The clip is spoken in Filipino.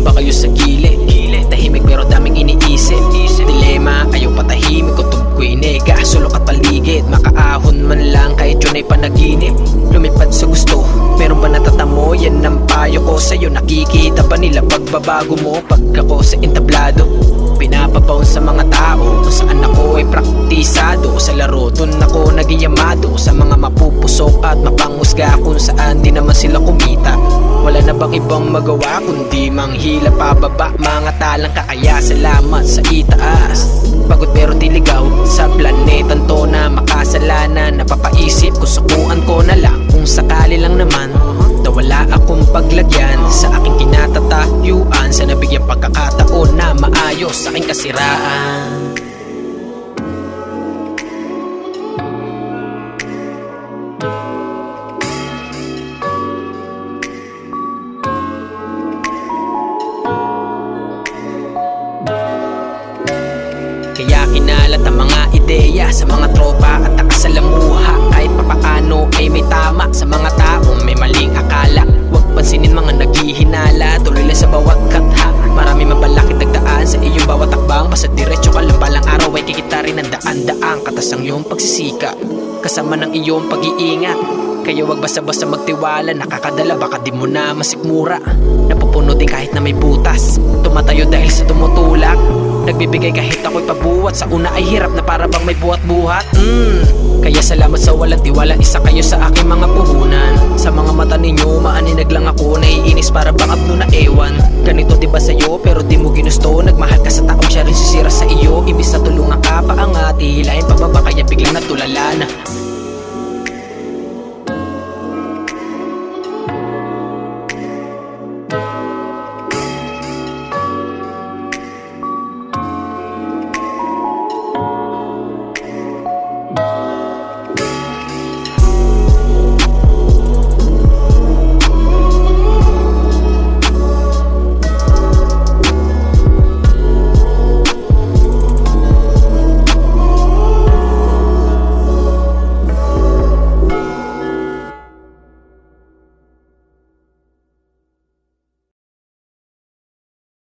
ba kayo sa gilid? Tahimik pero daming iniisip. Dilema, ayaw patahimik, kutob ko'y nega. Sulok at paligid, makaahon man lang kahit yun ay panaginip. Lumipad sa gusto, meron ba natatamo? Yan ang payo ko sa'yo. Nakikita ba nila pagbabago mo? Pag ako sa entablado, pinapapaon sa mga tao kung saan ako ay praktisado. Sa laro dun ako naging yamado, sa mga mapupusok at mapangusga kung saan di naman sila kumita. Wala na bang ibang magawa kundi manghila pababa, mga talang kakaya. Salamat sa itaas, pagod pero tiligaw sa planetang to na makasalanan. Napapaisip kung sukuan ko na lang kung sakali lang naman na wala akong paglagyan sa aking kinatatayuan. Sa nabigyan pagkakataon na maayos sa aking kasiraan. Kaya kinalat ang mga ideya sa mga tropa at nakasalamuha. Kahit papaano ay may tama sa mga taong may maling akala. Huwag pansinin mga naghihinala, tuloy lang sa bawat katha. Marami mabalakid nagdaan sa iyong bawat takbang. Basta diretso ka lang, balang araw ay kikita rin ang daan-daang katas ang iyong pagsisika, kasama ng iyong pag-iingat. Kaya wag basta-basta magtiwala, nakakadala baka di mo na masikmura. Napupuno din kahit na may butas, tumatayo dahil sa tumutulak. Nagbibigay kahit ako'y pabuhat, sa una ay hirap na para bang may buhat-buhat. Kaya salamat sa walang tiwala, isa kayo sa aking mga puhunan. Sa mga mata ninyo, maaninag lang ako, naiinis para bang abno na ewan. Ganito diba sa'yo pero di mo ginusto, nagmahal ka sa taong siya rin sisira sa iyo. Imbis na tulungan ka, paangat, hihilahin pababa kaya biglang natulala na.